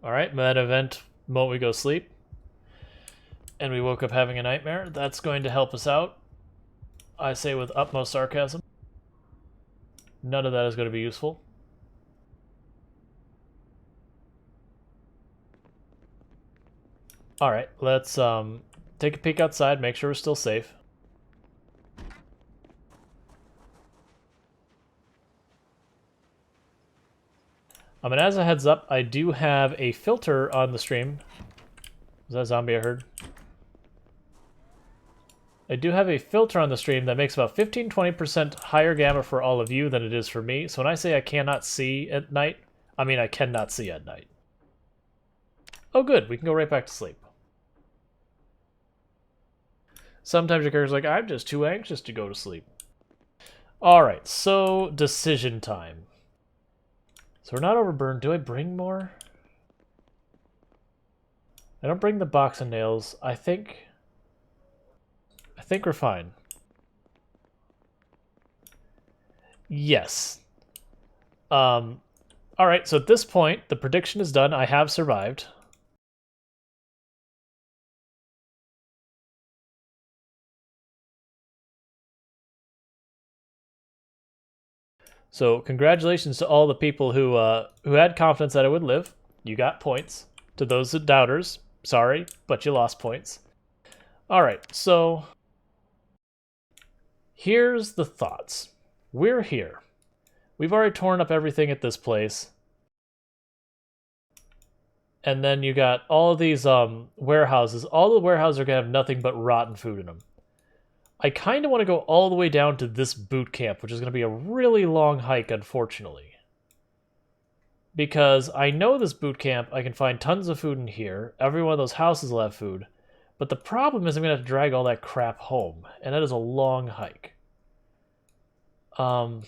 Alright, that event, the moment we go sleep, and we woke up having a nightmare, that's going to help us out. I say with utmost sarcasm. None of that is going to be useful. Alright, let's take a peek outside, make sure we're still safe. And as a heads up, I do have a filter on the stream. Was that a zombie I heard? I do have a filter on the stream that makes about 15-20% higher gamma for all of you than it is for me. So when I say I cannot see at night, I mean I cannot see at night. Oh good, we can go right back to sleep. Sometimes your character's like, I'm just too anxious to go to sleep. Alright, so decision time. So we're not overburned. Do I bring more? I don't bring the box of nails. I think we're fine. Yes. Alright, so at this point, the prediction is done. I have survived. So congratulations to all the people who had confidence that I would live. You got points. To those doubters, sorry, but you lost points. Alright, so here's the thoughts. We're here. We've already torn up everything at this place. And then you got all of these warehouses. All the warehouses are going to have nothing but rotten food in them. I kind of want to go all the way down to this boot camp, which is going to be a really long hike, unfortunately. Because I know this boot camp, I can find tons of food in here. Every one of those houses will have food. But the problem is I'm going to have to drag all that crap home, and that is a long hike. I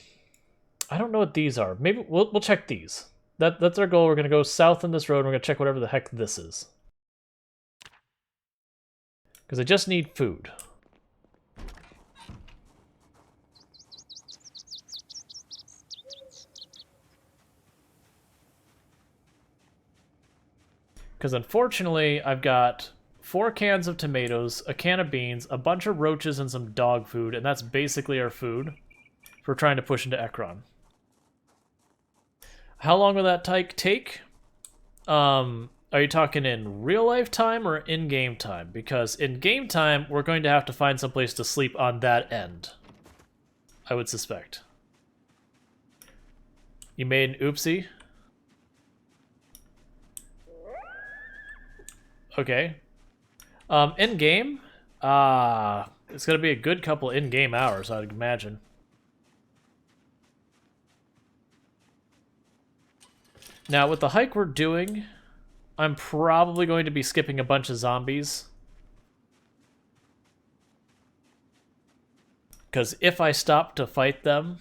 don't know what these are. Maybe we'll check these. That's our goal. We're going to go south on this road, and we're going to check whatever the heck this is. Because I just need food. Because unfortunately, I've got 4 cans of tomatoes, a can of beans, a bunch of roaches, and some dog food, and that's basically our food for trying to push into Ekron. How long will that take? Are you talking in real life time or in-game time? Because in game time, we're going to have to find some place to sleep on that end. I would suspect. You made an oopsie? Okay. In-game? It's gonna be a good couple in-game hours, I'd imagine. Now, with the hike we're doing, I'm probably going to be skipping a bunch of zombies. Because if I stop to fight them,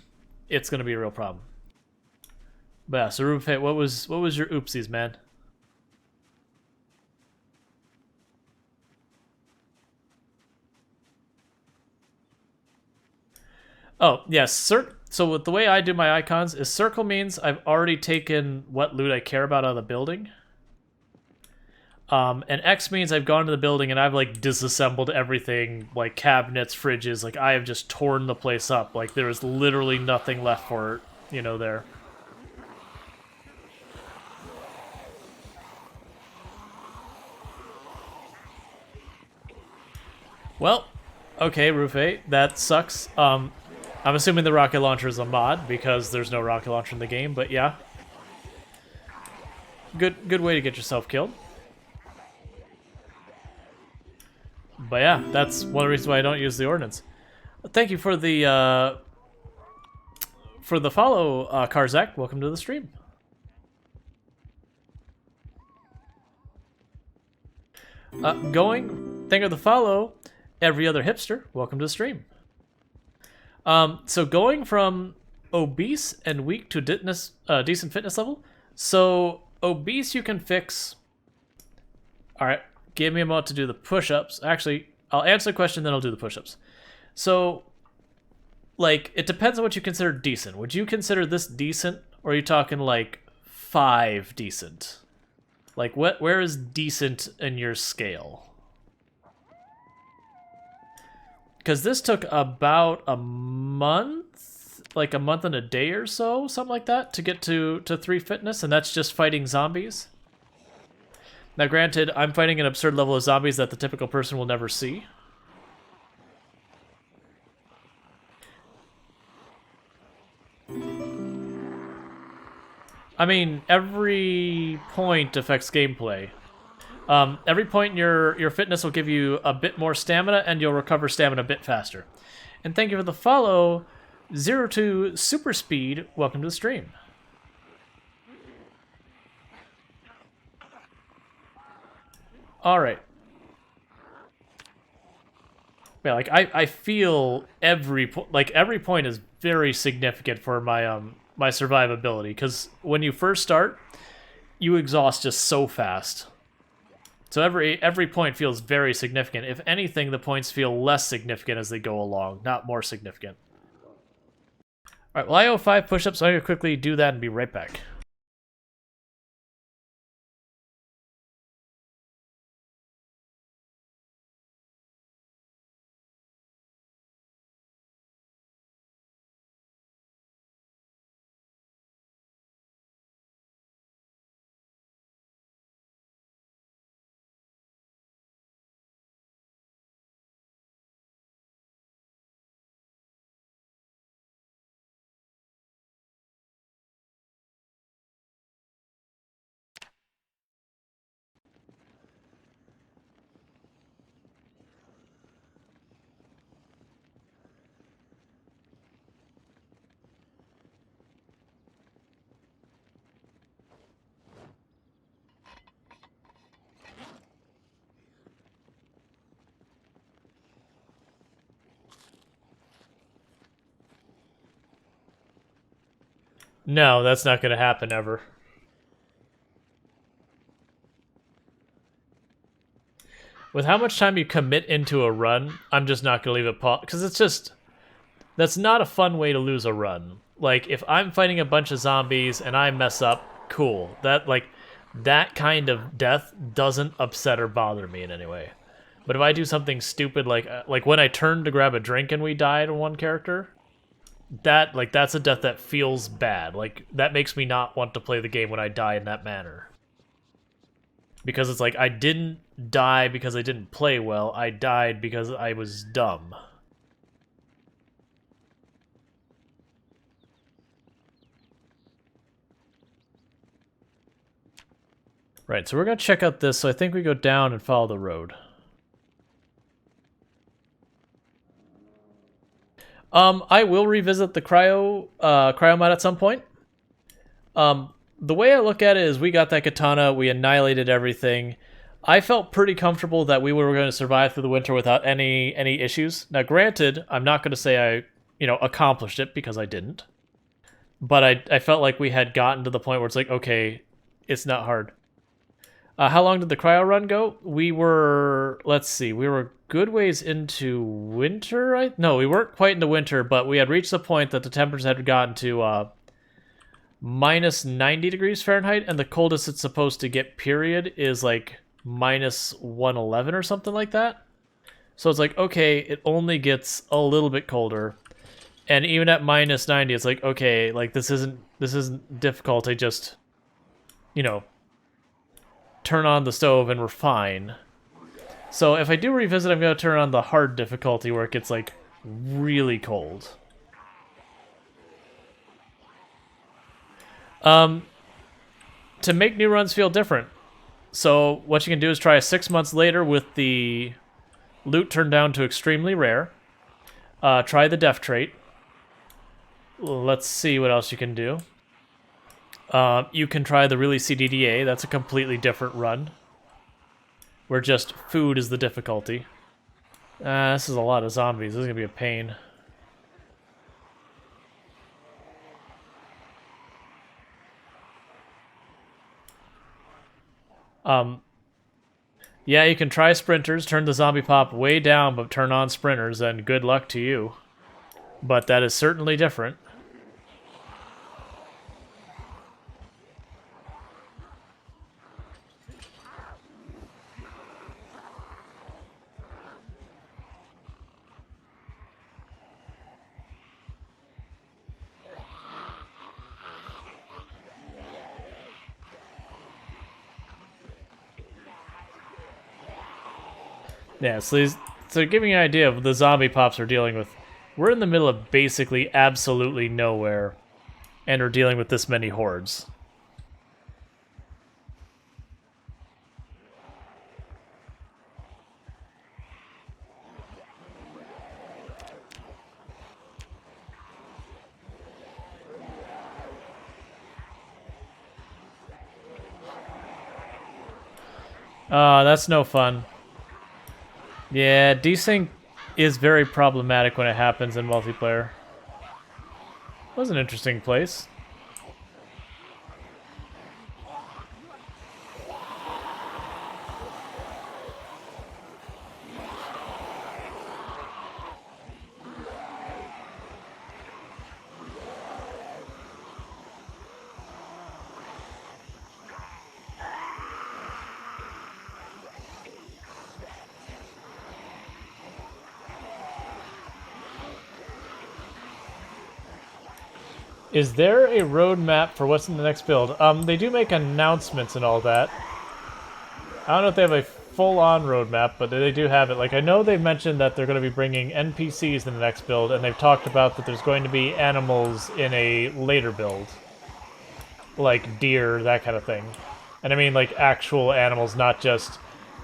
it's gonna be a real problem. But yeah, so Ruben, what was your oopsies, man? Oh, yes. So with the way I do my icons is circle means I've already taken what loot I care about out of the building. And X means I've gone to the building and I've like disassembled everything, like cabinets, fridges, like I have just torn the place up. Like there is literally nothing left for, there. Well, okay, Rufe, that sucks. I'm assuming the rocket launcher is a mod because there's no rocket launcher in the game, but yeah. Good way to get yourself killed. But yeah, that's one of the reasons why I don't use the ordnance. Thank you for the follow, Karzak. Welcome to the stream. Thank you for the follow, every other hipster. Welcome to the stream. So going from obese and weak to decent fitness level. So obese you can fix. All right, give me a moment to do the push-ups. Actually, I'll answer the question, then I'll do the push-ups. So, like, it depends on what you consider decent. Would you consider this decent, or are you talking like 5 decent? Like, where is decent in your scale? Because this took about a month, like a month and a day or so, something like that, to get to 3 fitness, and that's just fighting zombies. Now, granted, I'm fighting an absurd level of zombies that the typical person will never see. I mean, every point affects gameplay. Every point in your fitness will give you a bit more stamina, and you'll recover stamina a bit faster. And thank you for the follow, 02 Super Speed. Welcome to the stream. All right. Yeah, like I feel every point is very significant for my my survivability, because when you first start, you exhaust just so fast. So every point feels very significant. If anything, the points feel less significant as they go along, not more significant. All right, well, I owe 5 push-ups, so I'm gonna quickly do that and be right back. No, that's not gonna happen ever. With how much time you commit into a run, I'm just not gonna leave it pause, because it's just, that's not a fun way to lose a run. Like, if I'm fighting a bunch of zombies and I mess up, cool. That kind of death doesn't upset or bother me in any way. But if I do something stupid, like when I turned to grab a drink and we died on one character, that's a death that feels bad. Like, that makes me not want to play the game when I die in that manner. Because it's like, I didn't die because I didn't play well, I died because I was dumb. Right, so we're gonna check out this, so I think we go down and follow the road. I will revisit the cryo mod at some point. The way I look at it is, we got that katana, we annihilated everything. I felt pretty comfortable that we were going to survive through the winter without any issues. Now, granted, I'm not going to say I, accomplished it, because I didn't. But I felt like we had gotten to the point where it's like, okay, it's not hard. How long did the cryo run go? We were, let's see, we were good ways into winter, No, we weren't quite into winter, but we had reached the point that the temperatures had gotten to minus 90 degrees Fahrenheit, and the coldest it's supposed to get, period, is like minus 111 or something like that. So it's like, okay, it only gets a little bit colder. And even at minus 90, it's like, okay, like this isn't difficult. I just, turn on the stove and we're fine. So if I do revisit, I'm going to turn on the hard difficulty where it gets, like, really cold. To make new runs feel different. So what you can do is try 6 months later with the loot turned down to extremely rare. Try the death trait. Let's see what else you can do. You can try the really CDDA. That's a completely different run, where just food is the difficulty. This is a lot of zombies. This is gonna be a pain. Yeah, you can try sprinters, turn the zombie pop way down, but turn on sprinters, and good luck to you. But that is certainly different. Yeah, so giving you an idea of the zombie pops we're dealing with, we're in the middle of basically absolutely nowhere, and we're dealing with this many hordes. That's no fun. Yeah, desync is very problematic when it happens in multiplayer. Was an interesting place. Is there a roadmap for what's in the next build? They do make announcements and all that. I don't know if they have a full-on roadmap, but they do have it. Like, I know they've mentioned that they're going to be bringing NPCs in the next build, and they've talked about that there's going to be animals in a later build. Like deer, that kind of thing. And I mean, like, actual animals, not just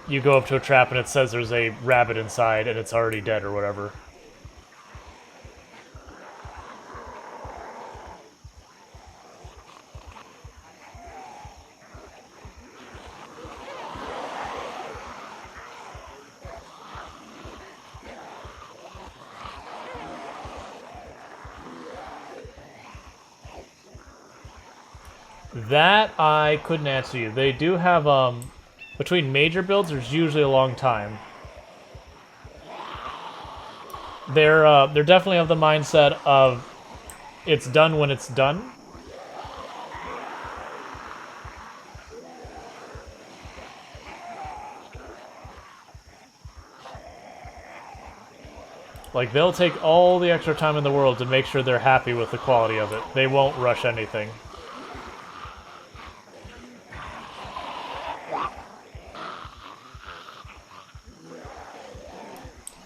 you go up to a trap and it says there's a rabbit inside and it's already dead or whatever. That I couldn't answer you. They do have, between major builds, there's usually a long time. They're definitely of the mindset of it's done when it's done. Like, they'll take all the extra time in the world to make sure they're happy with the quality of it. They won't rush anything.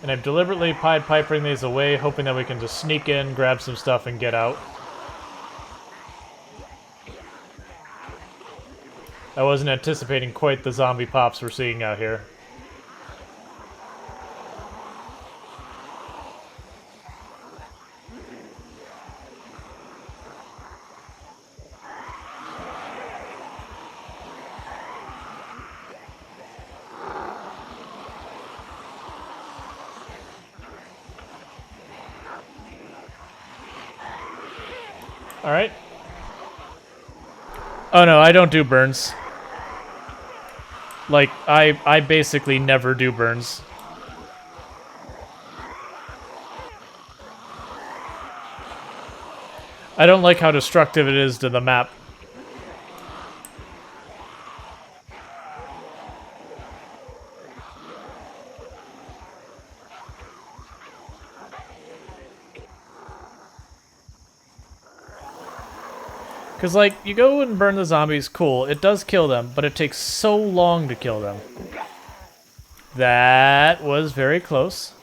And I'm deliberately Pied Pipering these away, hoping that we can just sneak in, grab some stuff, and get out. I wasn't anticipating quite the zombie pops we're seeing out here. Alright. Oh no, I don't do burns. Like, I basically never do burns. I don't like how destructive it is to the map. Because, like, you go and burn the zombies, cool, it does kill them, but it takes so long to kill them. That was very close.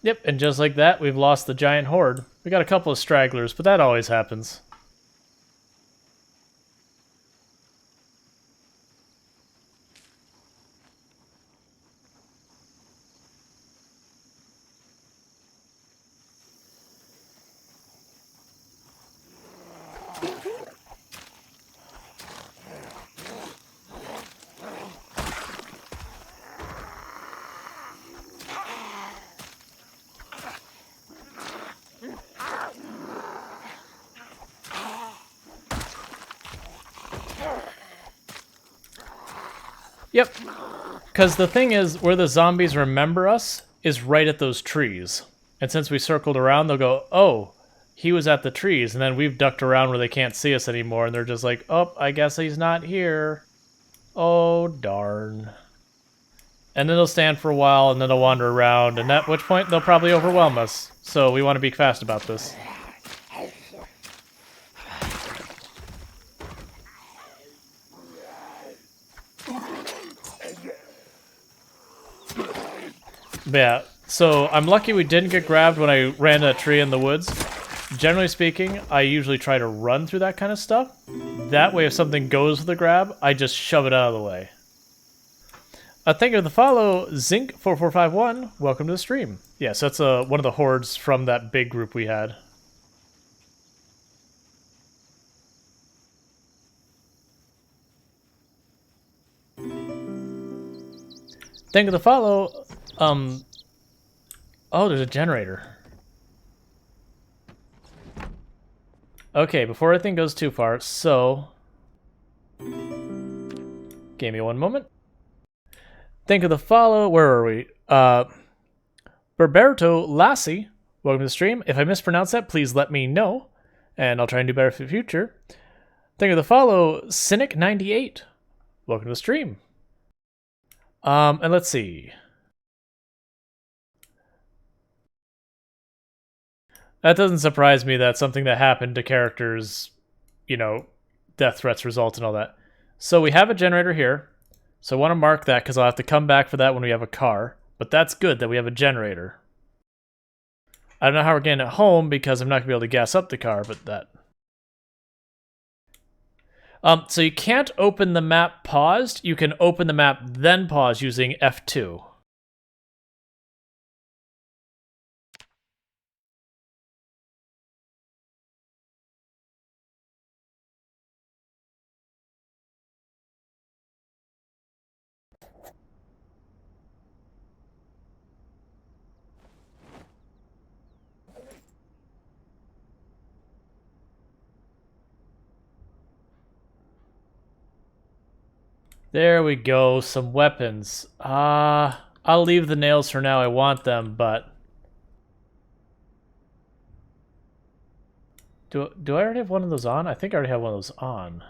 Yep, and just like that, we've lost the giant horde. We got a couple of stragglers, but that always happens. Yep. Because the thing is, where the zombies remember us is right at those trees. And since we circled around, they'll go, oh, he was at the trees. And then we've ducked around where they can't see us anymore. And they're just like, oh, I guess he's not here. Oh, darn. And then they'll stand for a while, and then they'll wander around. And at which point, they'll probably overwhelm us. So we want to be fast about this. But yeah, so I'm lucky we didn't get grabbed when I ran a tree in the woods. Generally speaking, I usually try to run through that kind of stuff. That way, if something goes with the grab, I just shove it out of the way. Thank you for the follow, Zinc4451. Welcome to the stream. Yes, that's one of the hordes from that big group we had. Thank you for the follow. Oh, there's a generator. Okay, before everything goes too far, so... Give me one moment. Thank you for the follow. Where are we? Berberto Lassie, welcome to the stream. If I mispronounce that, please let me know, and I'll try and do better for the future. Thank you for the follow, Cynic98. Welcome to the stream. And let's see. That doesn't surprise me that something that happened to characters, you know, death threats result and all that. So we have a generator here. So I want to mark that because I'll have to come back for that when we have a car. But that's good that we have a generator. I don't know how we're getting it home because I'm not going to be able to gas up the car, but that. So you can't open the map paused. You can open the map then pause using F2. There we go, some weapons. I'll leave the nails for now, I want them, but... Do I already have one of those on? I think I already have one of those on.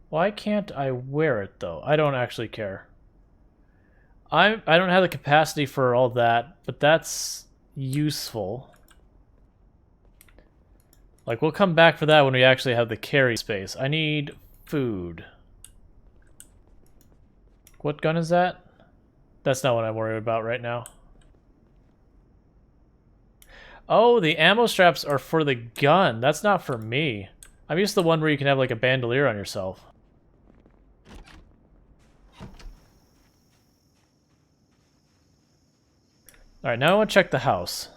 Why can't I wear it, though? I don't actually care. I don't have the capacity for all that, but that's useful. Like, we'll come back for that when we actually have the carry space. I need food. What gun is that? That's not what I'm worried about right now. Oh, the ammo straps are for the gun. That's not for me. I'm used to the one where you can have, like, a bandolier on yourself. Alright, now I want to check the house.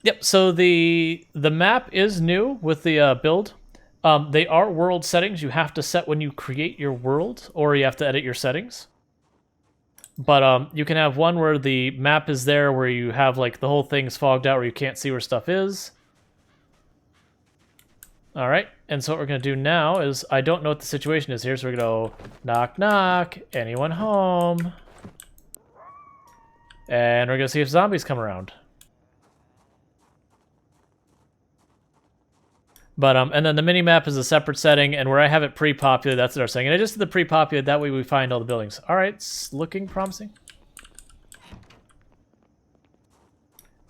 Yep, so the map is new with the build. They are world settings you have to set when you create your world, or you have to edit your settings. But you can have one where the map is there, where you have like the whole thing's fogged out, where you can't see where stuff is. All right, and so what we're gonna do now is, I don't know what the situation is here, so we're gonna go knock knock, anyone home? And we're gonna see if zombies come around. But and then the mini-map is a separate setting, and where I have it pre-populated, that's what they're saying. And I just did the pre-populated, that way we find all the buildings. Alright, it's looking promising.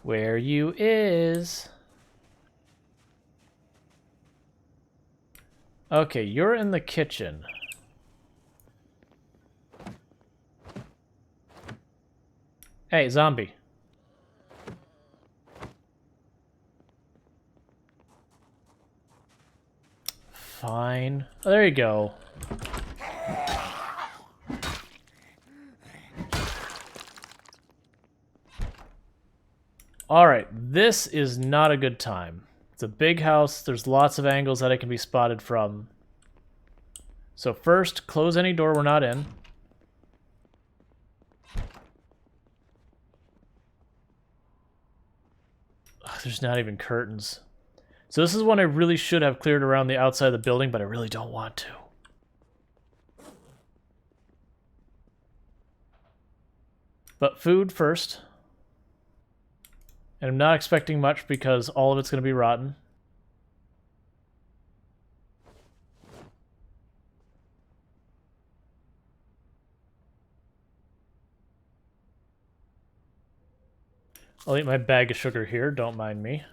Where you is? Okay, you're in the kitchen. Hey, zombie. Fine. Oh, there you go. Alright, this is not a good time. It's a big house. There's lots of angles that it can be spotted from. So first, close any door we're not in. there's not even curtains. So this is one I really should have cleared around the outside of the building, but I really don't want to. But food first. And I'm not expecting much because all of it's going to be rotten. I'll eat my bag of sugar here, don't mind me.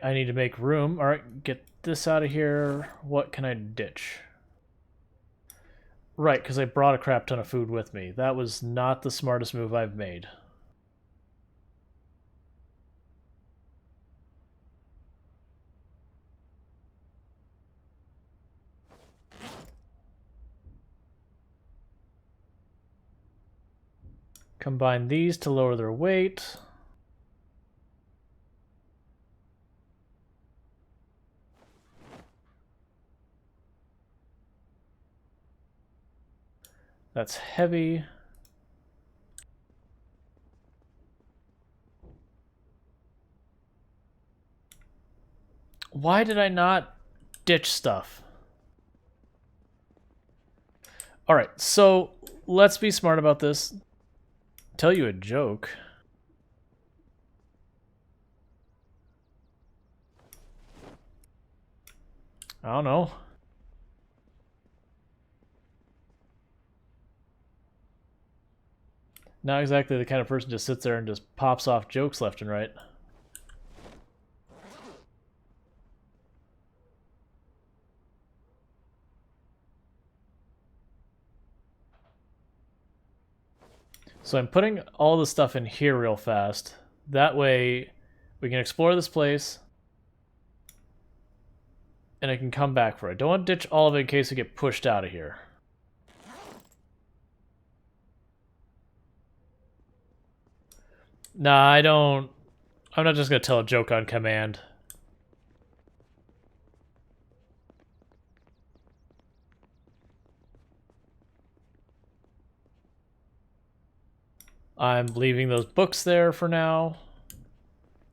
I need to make room. Alright, get this out of here. What can I ditch? Right, because I brought a crap ton of food with me. That was not the smartest move I've made. Combine these to lower their weight. That's heavy. Why did I not ditch stuff? Alright, so let's be smart about this. Tell you a joke. I don't know. Not exactly the kind of person just sits there and just pops off jokes left and right. So I'm putting all the stuff in here real fast. That way we can explore this place and I can come back for it. Don't want to ditch all of it in case we get pushed out of here. Nah, I don't... I'm not just going to tell a joke on command. I'm leaving those books there for now.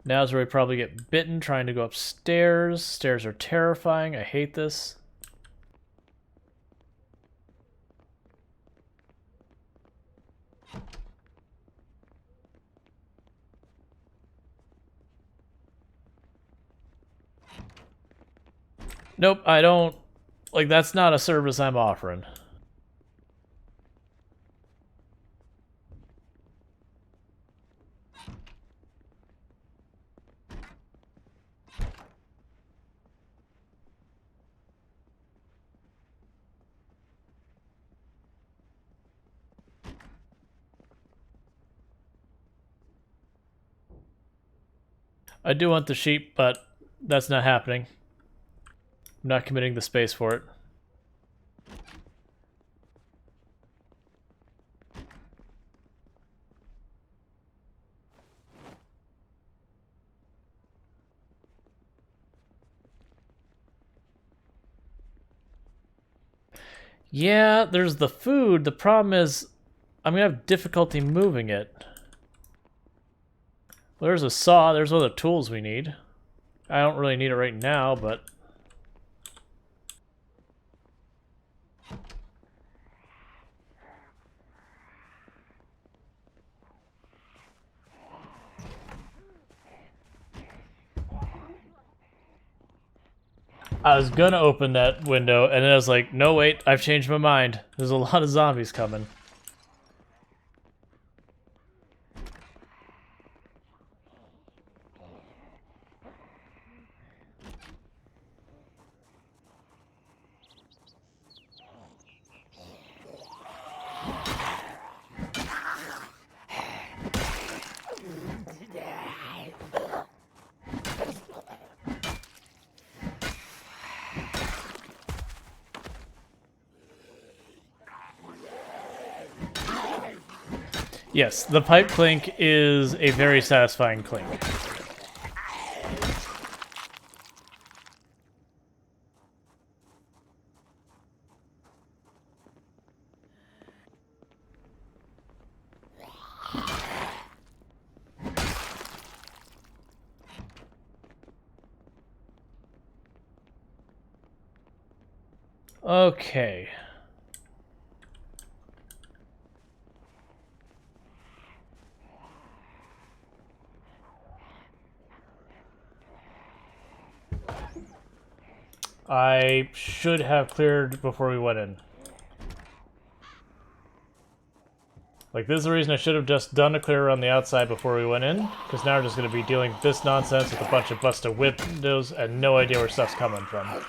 Now's where we probably get bitten trying to go upstairs. Stairs are terrifying. I hate this. Nope, I don't... Like, that's not a service I'm offering. I do want the sheep, but that's not happening. I'm not committing the space for it. Yeah, there's the food. The problem is I'm gonna have difficulty moving it. Well, there's a saw. There's other tools we need. I don't really need it right now, but... I was gonna open that window, and then I was like, no, wait, I've changed my mind. There's a lot of zombies coming. Yes, the pipe clink is a very satisfying clink. Okay. I should have cleared before we went in. Like, this is the reason I should have just done a clear around the outside before we went in, because now we're just going to be dealing with this nonsense with a bunch of busted windows and no idea where stuff's coming from.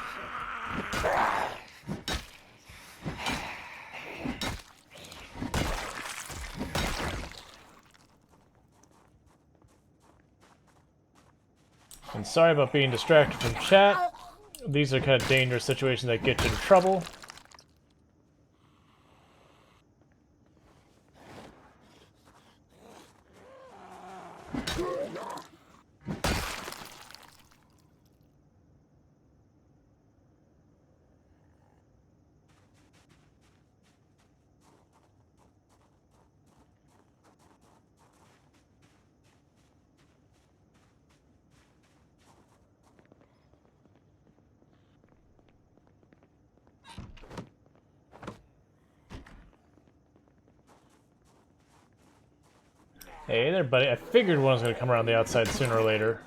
And sorry about being distracted from chat. These are kind of dangerous situations that get you in trouble. Hey there, buddy. I figured one was going to come around the outside sooner or later.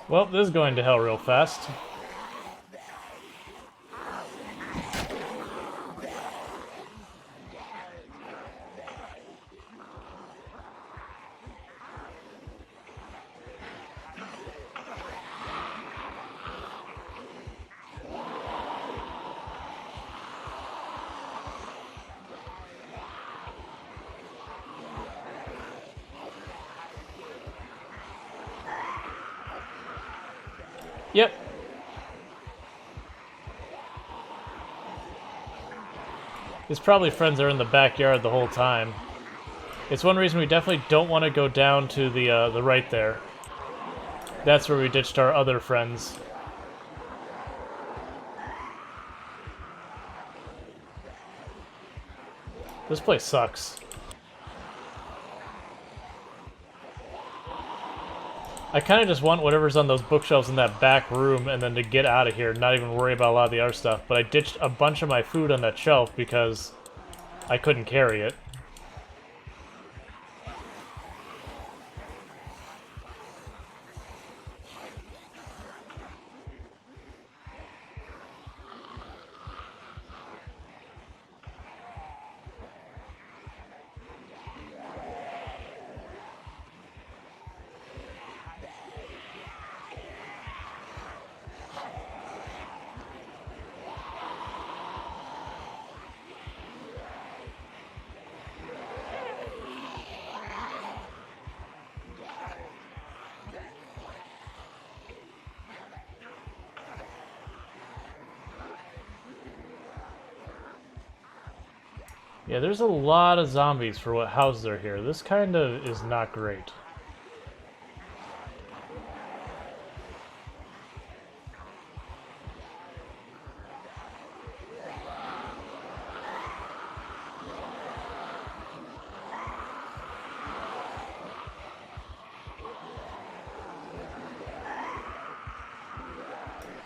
Well, this is going to hell real fast. Yep. His probably friends are in the backyard the whole time. It's one reason we definitely don't want to go down to the right there. That's where we ditched our other friends. This place sucks. I kind of just want whatever's on those bookshelves in that back room and then to get out of here and not even worry about a lot of the other stuff. But I ditched a bunch of my food on that shelf because I couldn't carry it. Yeah, there's a lot of zombies for what houses are here. This kind of is not great.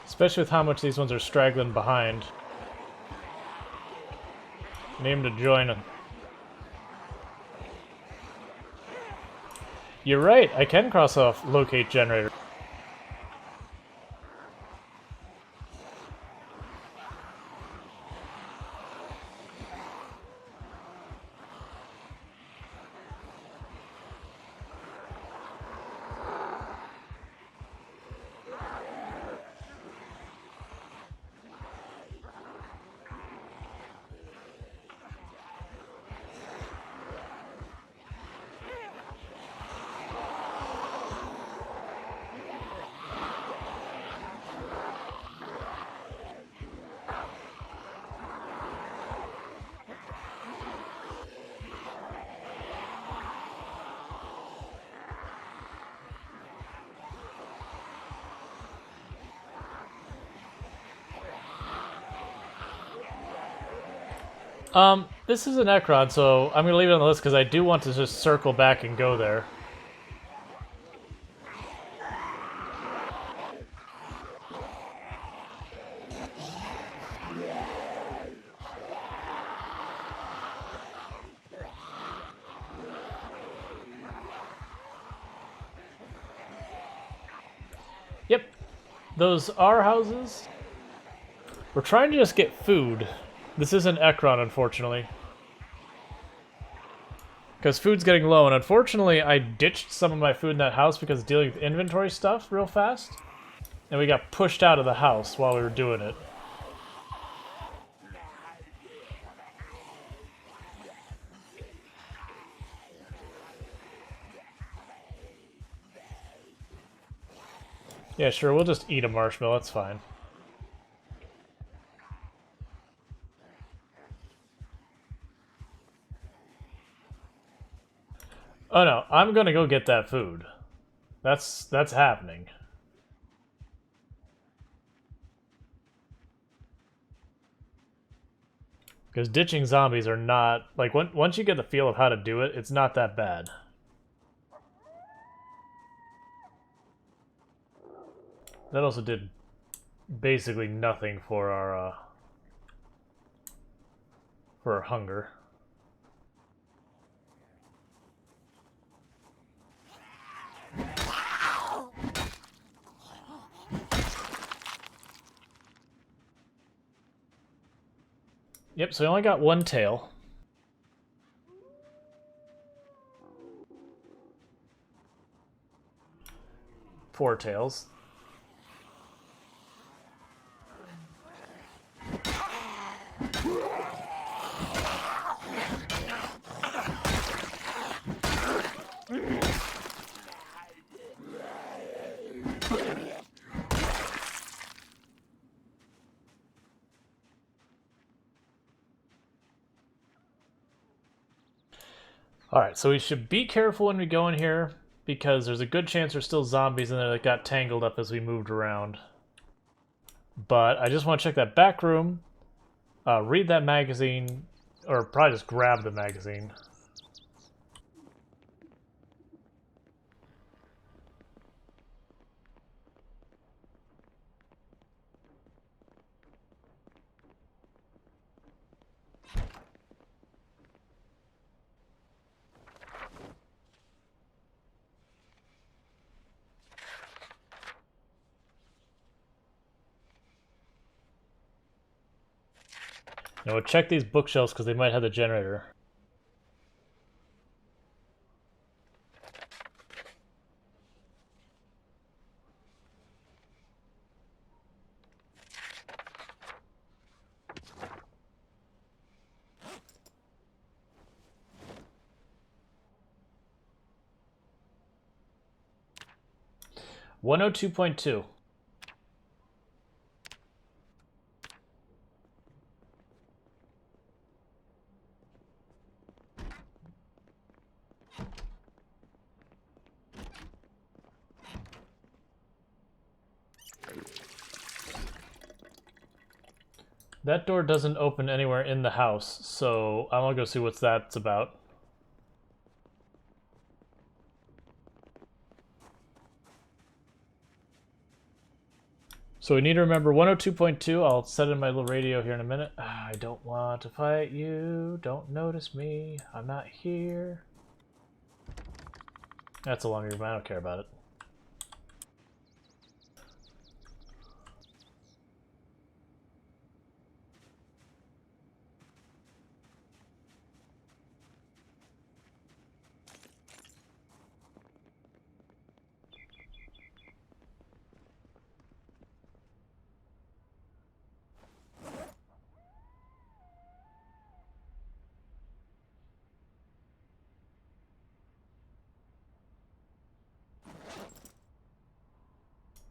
Especially with how much these ones are straggling behind. Name to join them. You're right, I can cross off locate generator. This is an Necron, so I'm gonna leave it on the list because I do want to just circle back and go there. Yep, those are houses. We're trying to just get food. This isn't Ekron, unfortunately. Because food's getting low, and unfortunately I ditched some of my food in that house because dealing with inventory stuff real fast. And we got pushed out of the house while we were doing it. Yeah, sure, we'll just eat a marshmallow, that's fine. Oh no, I'm gonna go get that food. That's happening. Because ditching zombies are not... Like, once you get the feel of how to do it, it's not that bad. That also did basically nothing for our hunger. Yep, so we only got one tail. Four tails. Alright, so we should be careful when we go in here, because there's a good chance there's still zombies in there that got tangled up as we moved around. But I just want to check that back room, read that magazine, or probably just grab the magazine. Now we'll check these bookshelves because they might have the generator. .102.2. That door doesn't open anywhere in the house, so I'm gonna go see what that's about. So we need to remember 102.2. I'll set it in my little radio here in a minute. I don't want to fight you. Don't notice me. I'm not here. That's a longer room. I don't care about it.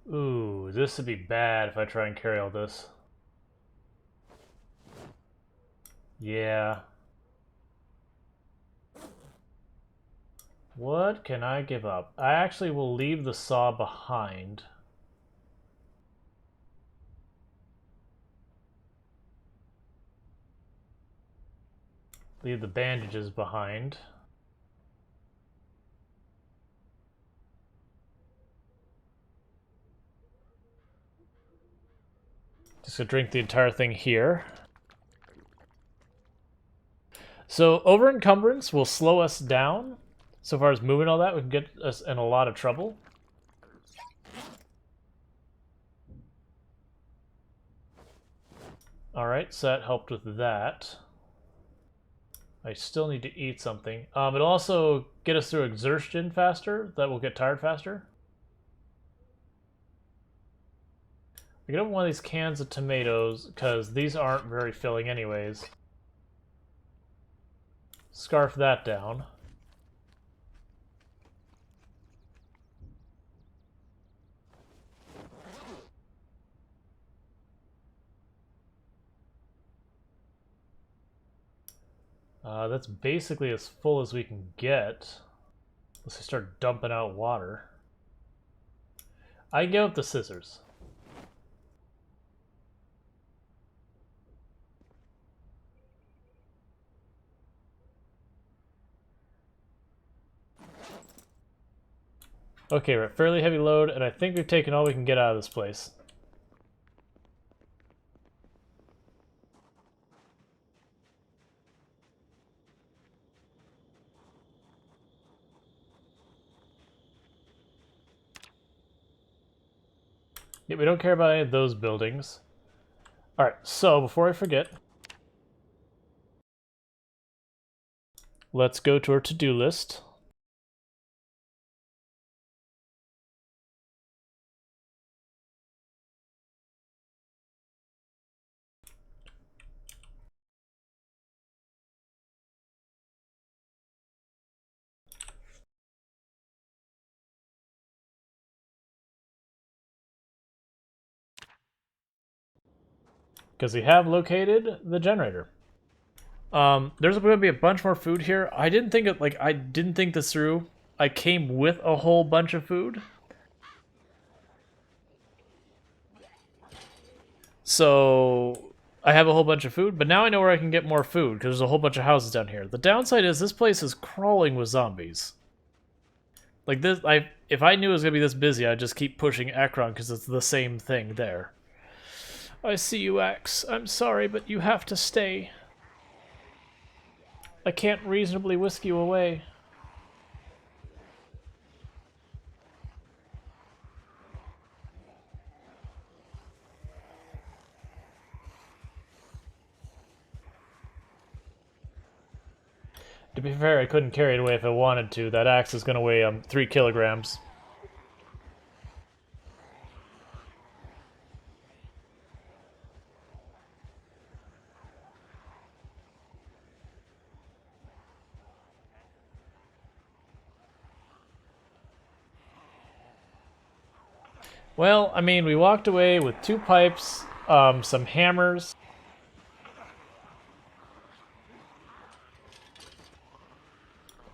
Ooh, this would be bad if I try and carry all this. Yeah. What can I give up? I actually will leave the saw behind. Leave the bandages behind. Just gonna drink the entire thing here. So over encumbrance will slow us down. So far as moving all that, we can get us in a lot of trouble. Alright, so that helped with that. I still need to eat something. It'll also get us through exertion faster. That will get tired faster. I get up one of these cans of tomatoes, because these aren't very filling anyways. Scarf that down. That's basically as full as we can get. Unless we start dumping out water. I give up the scissors. Okay, we're at fairly heavy load, and I think we've taken all we can get out of this place. Yeah, we don't care about any of those buildings. Alright, so before I forget, let's go to our to-do list. Because we have located the generator. There's going to be a bunch more food here. I didn't think this through. I came with a whole bunch of food. So I have a whole bunch of food, but now I know where I can get more food, because there's a whole bunch of houses down here. The downside is this place is crawling with zombies. Like this, if I knew it was going to be this busy, I'd just keep pushing Ekron, because it's the same thing there. I see you, Axe. I'm sorry, but you have to stay. I can't reasonably whisk you away. To be fair, I couldn't carry it away if I wanted to. That axe is going to weigh 3 kilograms. Well, I mean, we walked away with 2 pipes, some hammers,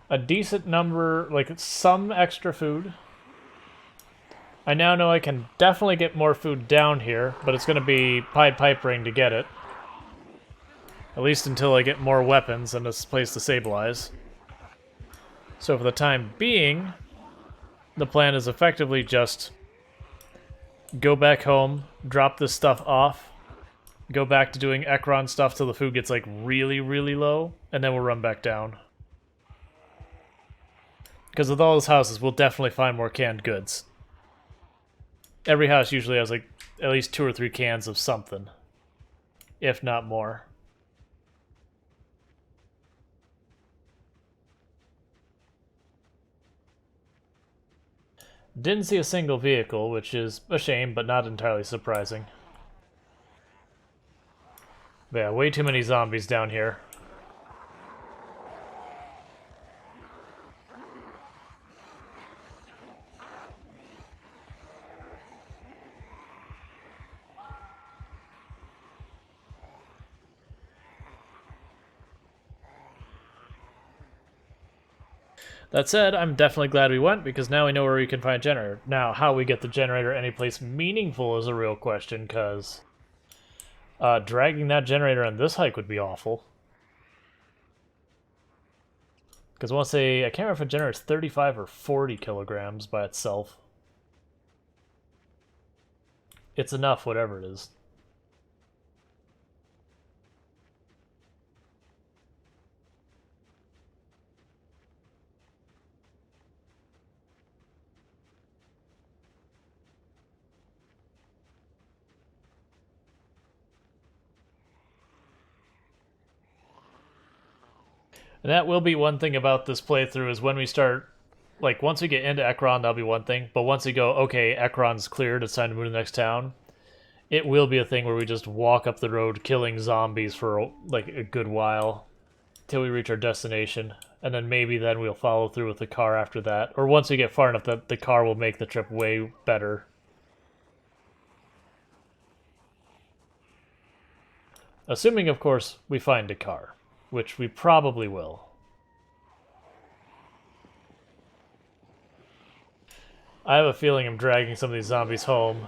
a decent number, like some extra food. I now know I can definitely get more food down here, but it's going to be Pied Pipering to get it. At least until I get more weapons and this place to stabilize. So for the time being, the plan is effectively just go back home, drop this stuff off, go back to doing Ekron stuff till the food gets like really, really low, and then we'll run back down. Because with all those houses, we'll definitely find more canned goods. Every house usually has like at least 2 or 3 cans of something, if not more. Didn't see a single vehicle, which is a shame, but not entirely surprising. But yeah, way too many zombies down here. That said, I'm definitely glad we went, because now we know where we can find a generator. Now, how we get the generator anyplace meaningful is a real question, because dragging that generator on this hike would be awful. Because I want to say, I can't remember if it generates 35 or 40 kilograms by itself. It's enough, whatever it is. And that will be one thing about this playthrough is when we start, like, once we get into Ekron, that'll be one thing. But once we go, okay, Ekron's cleared, it's time to move to the next town, it will be a thing where we just walk up the road killing zombies for, like, a good while till we reach our destination. And then maybe then we'll follow through with the car after that. Or once we get far enough that the car will make the trip way better. Assuming, of course, we find a car. Which we probably will. I have a feeling I'm dragging some of these zombies home.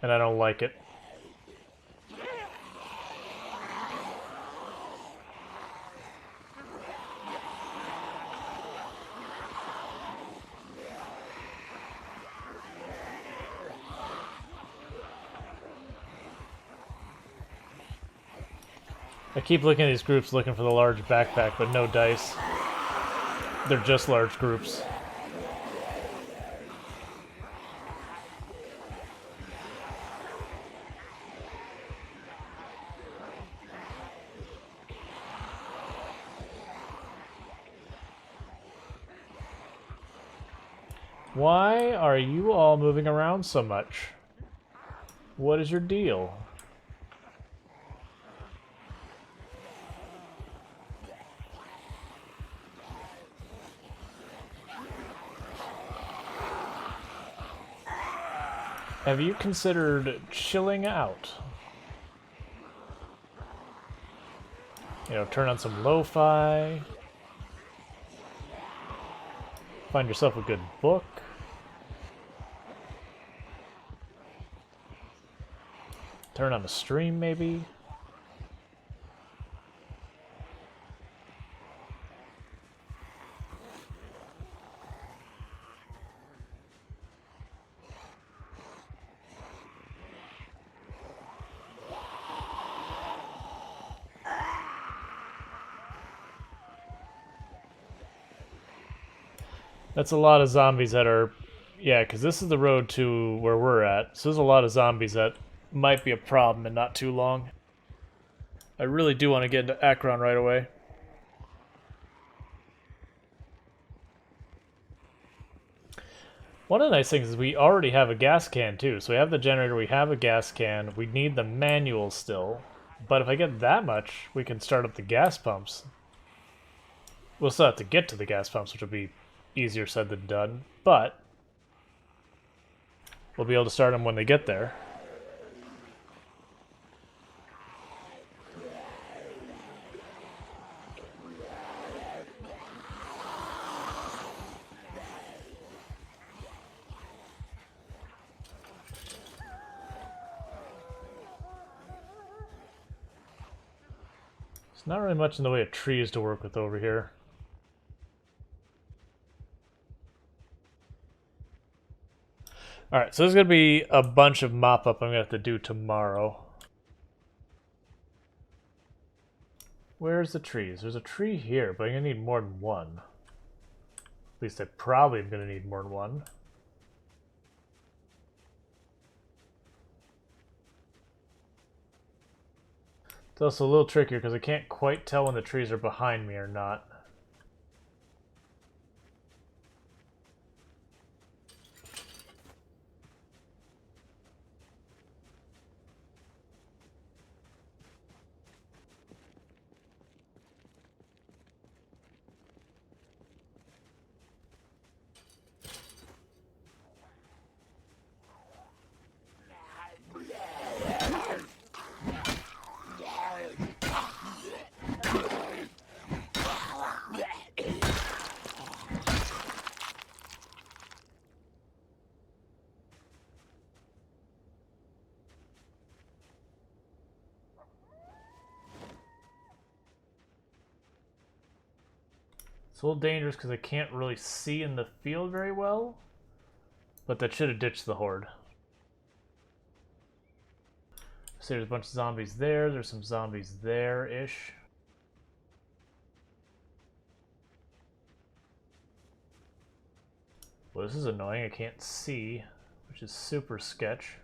And I don't like it. I keep looking at these groups looking for the large backpack, but no dice. They're just large groups. Why are you all moving around so much? What is your deal? Have you considered chilling out? You know, turn on some lo-fi. Find yourself a good book. Turn on a stream, maybe. That's a lot of zombies that are... Yeah, because this is the road to where we're at. So there's a lot of zombies that might be a problem in not too long. I really do want to get into Akron right away. One of the nice things is we already have a gas can too. So we have the generator, we have a gas can. We need the manual still. But if I get that much, we can start up the gas pumps. We'll still have to get to the gas pumps, which will be easier said than done, but we'll be able to start them when they get there. There's not really much in the way of trees to work with over here. Alright, so there's going to be a bunch of mop-up I'm going to have to do tomorrow. Where's the trees? There's a tree here, but I'm going to need more than one. At least I probably am going to need more than one. It's also a little trickier because I can't quite tell when the trees are behind me or not. It's a little dangerous because I can't really see in the field very well. But that should have ditched the horde. So there's a bunch of zombies there. There's some zombies there-ish. Well, this is annoying. I can't see, which is super sketch.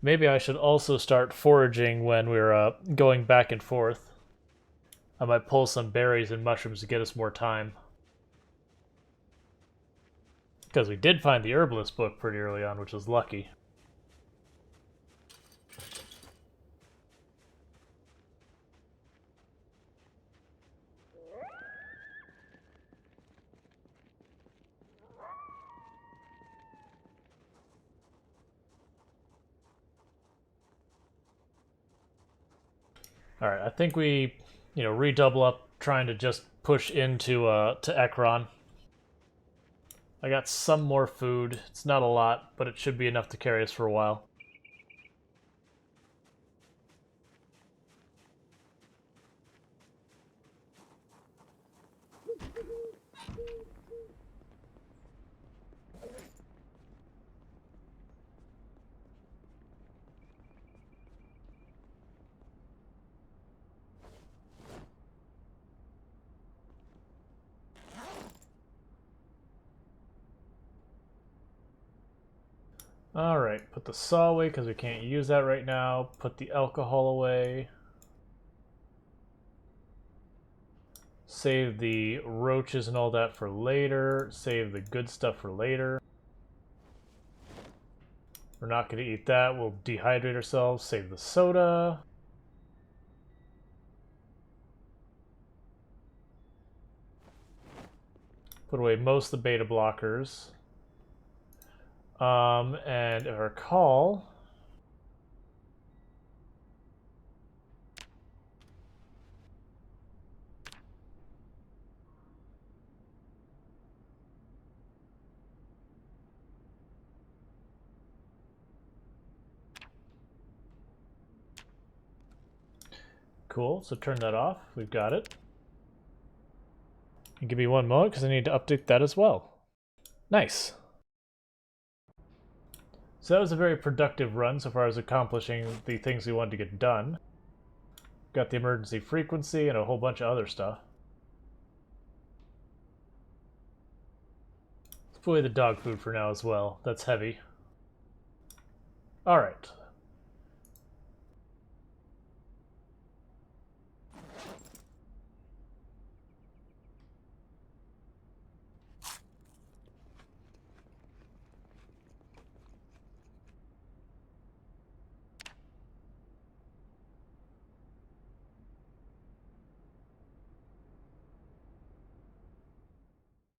Maybe I should also start foraging when we're going back and forth. I might pull some berries and mushrooms to get us more time. Because we did find the herbalist book pretty early on, which was lucky. Alright, I think we, redouble up trying to just push into to Ekron. I got some more food. It's not a lot, but it should be enough to carry us for a while. Alright, put the saw away because we can't use that right now. Put the alcohol away. Save the roaches and all that for later. Save the good stuff for later. We're not going to eat that. We'll dehydrate ourselves. Save the soda. Put away most of the beta blockers. And if I recall, cool, so turn that off. We've got it. And give me one moment because I need to update that as well. Nice. So that was a very productive run so far as accomplishing the things we wanted to get done. Got the emergency frequency and a whole bunch of other stuff. Let's put away the dog food for now as well. That's heavy. Alright.